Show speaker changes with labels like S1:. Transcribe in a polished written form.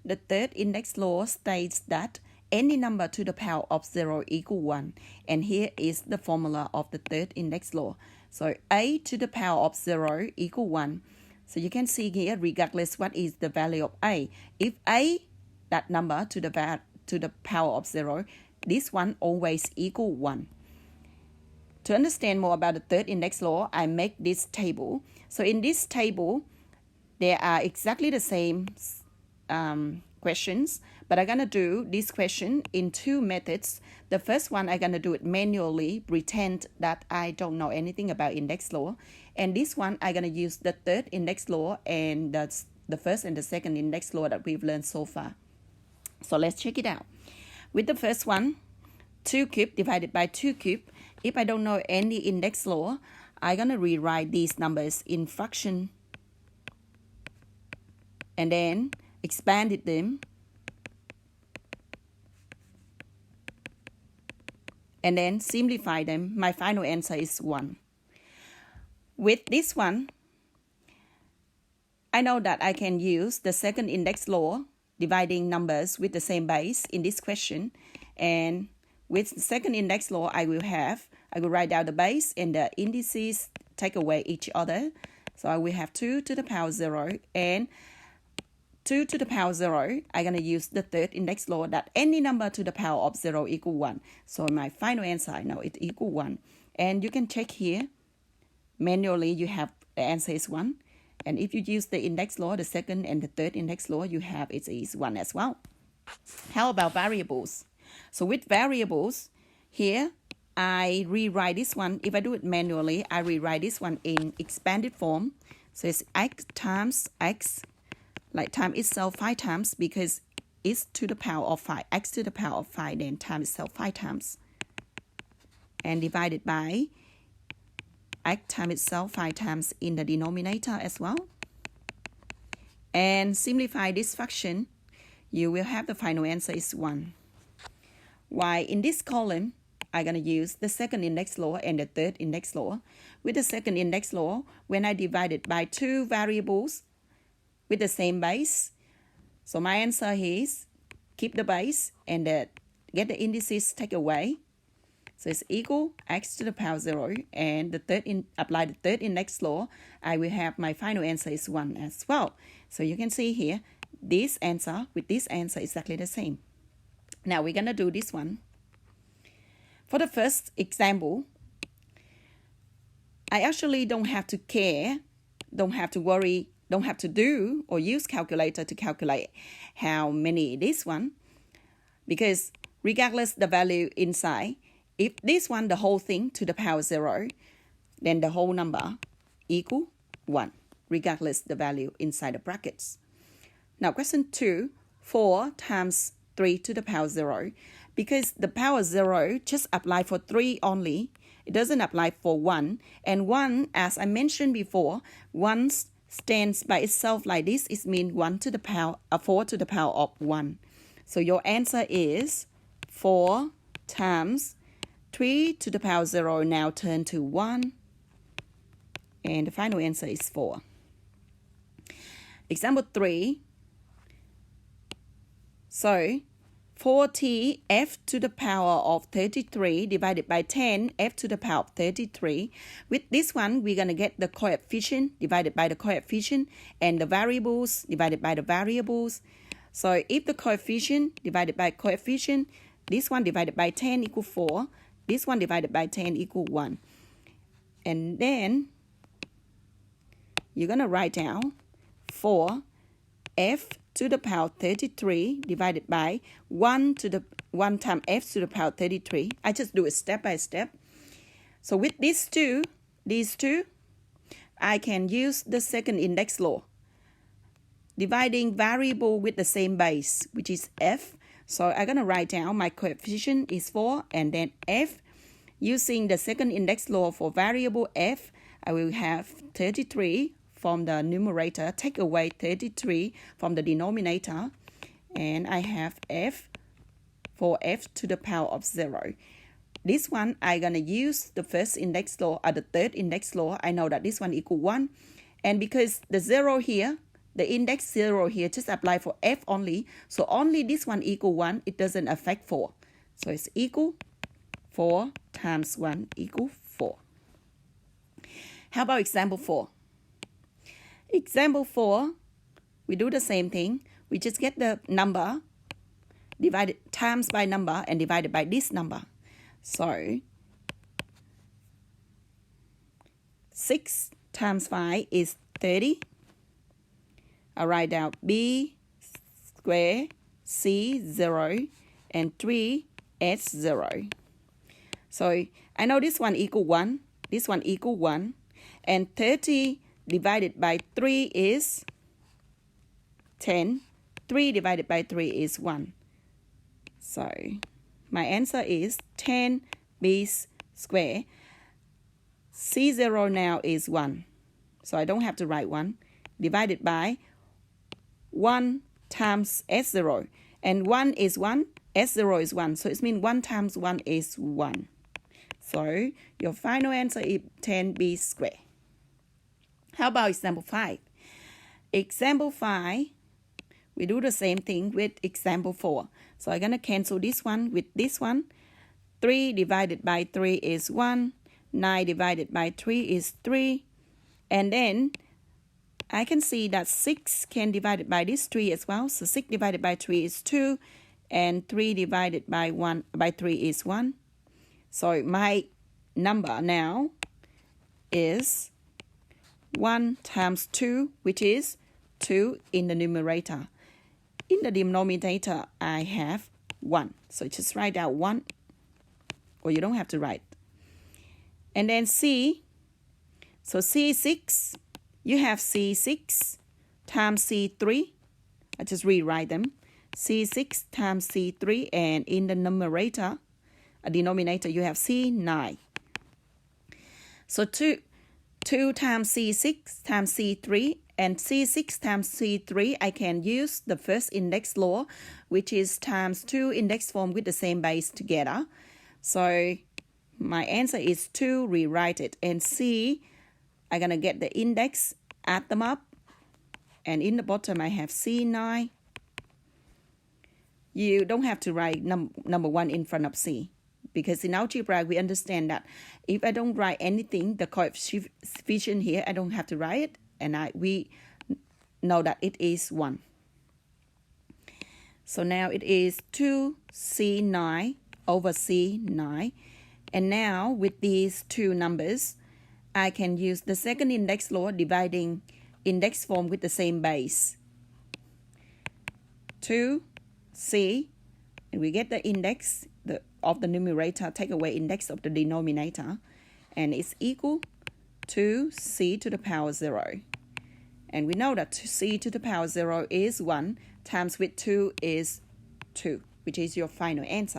S1: The third index law states that any number to the power of 0 equal 1. And here is the formula of the third index law. So a to the power of 0 equal 1. So you can see here, regardless what is the value of a. If a, that number to the power of 0, this one always equal 1. To understand more about the third index law, I make this table. So in this table, there are exactly the same questions, but I'm going to do this question in two methods. The first one, I'm going to do it manually, pretend that I don't know anything about index law. And this one, I'm going to use the third index law and that's the first and the second index law that we've learned so far. So let's check it out. With the first one, 2 cubed divided by 2 cubed. If I don't know any index law, I'm going to rewrite these numbers in fraction and then expanded them and then simplify them. My final answer is 1. With this one, I know that I can use the second index law, dividing numbers with the same base in this question. And with the second index law, I will write down the base and the indices take away each other. So I will have 2 to the power 0 and 2 to the power 0, I'm going to use the third index law that any number to the power of 0 equal 1. So my final answer, I know it equal 1. And you can check here, manually you have the answer is 1. And if you use the index law, the second and the third index law, you have it is 1 as well. How about variables? So with variables, here I rewrite this one. If I do it manually, I rewrite this one in expanded form. So it's x times x, like time itself 5 times because it's to the power of 5. X to the power of 5, then time itself 5 times. And divided by x times itself 5 times in the denominator as well. And simplify this fraction, you will have the final answer is 1. While in this column, I'm going to use the second index law and the third index law. With the second index law, when I divide it by 2 variables with the same base, so my answer is keep the base and get the indices take away. So it's equal x to the power 0 and apply the third index law, I will have my final answer is 1 as well. So you can see here, this answer with this answer is exactly the same. Now we're going to do this one. For the first example, I actually don't have to care, don't have to worry, don't have to do or use calculator to calculate how many this one, because regardless the value inside, if this one, the whole thing to the power 0, then the whole number equal 1, regardless the value inside the brackets. Now question 2, 4 times 3 to the power 0. Because the power 0 just apply for 3 only, it doesn't apply for 1. And 1, as I mentioned before, 1 stands by itself like this. It means 4 to the power of 1. So your answer is 4 times 3 to the power 0 now turn to 1. And the final answer is 4. Example 3. So 40 f to the power of 33 divided by 10 f to the power of 33. With this one, we're going to get the coefficient divided by the coefficient and the variables divided by the variables. So if the coefficient divided by coefficient, this one divided by 10 equal 4. This one divided by 10 equal 1. And then you're going to write down 4 f to the power 33 divided by 1 times f to the power 33. I just do it step by step. So with these two, I can use the second index law, dividing variable with the same base, which is f. So I'm going to write down my coefficient is 4 and then f. Using the second index law for variable f, I will have 33 from the numerator, take away 33 from the denominator, and I have f for f to the power of 0. This one, I'm going to use the first index law or the third index law. I know that this one equal 1. And because the 0 here, the index 0 here just apply for f only. So only this one equal 1. It doesn't affect 4. So it's equal 4 times 1 equal 4. How about example 4? Example 4, we do the same thing. We just get the number divided times by number and divided by this number. So 6 times 5 is 30. I write down b square c 0 and 3s 0. So I know this one equal 1, this one equal 1, and 30 divided by 3 is 10. 3 divided by 3 is 1. So my answer is 10b squared. C0 now is 1. So I don't have to write 1. Divided by 1 times S0. And 1 is 1, S0 is 1. So it means 1 times 1 is 1. So your final answer is 10b squared. How about example 5? Example 5, we do the same thing with example 4. So I'm going to cancel this one with this one. 3 divided by 3 is 1. 9 divided by 3 is 3. And then I can see that 6 can divide it by this 3 as well. So 6 divided by 3 is 2. And 3 divided by 3 is 1. So my number now is 1 times 2, which is 2 in the numerator. In the denominator, I have 1. So just write down 1, or you don't have to write. And then C, so C6, you have C6 times C3. I just rewrite them. C6 times C3, and in the denominator, you have C9. So 2 times C6 times C3, and C6 times C3, I can use the first index law, which is times 2 index form with the same base together. So my answer is 2, rewrite it. And C, I'm going to get the index, add them up. And in the bottom, I have C9. You don't have to write number 1 in front of C. Because in algebra, we understand that if I don't write anything, the coefficient here, I don't have to write it. And we know that it is 1. So now it is 2C9 over C9. And now with these two numbers, I can use the second index law, dividing index form with the same base. 2C, and we get the index of the numerator, take away index of the denominator, and it's equal to C to the power 0. And we know that C to the power 0 is 1, times with 2 is 2, which is your final answer.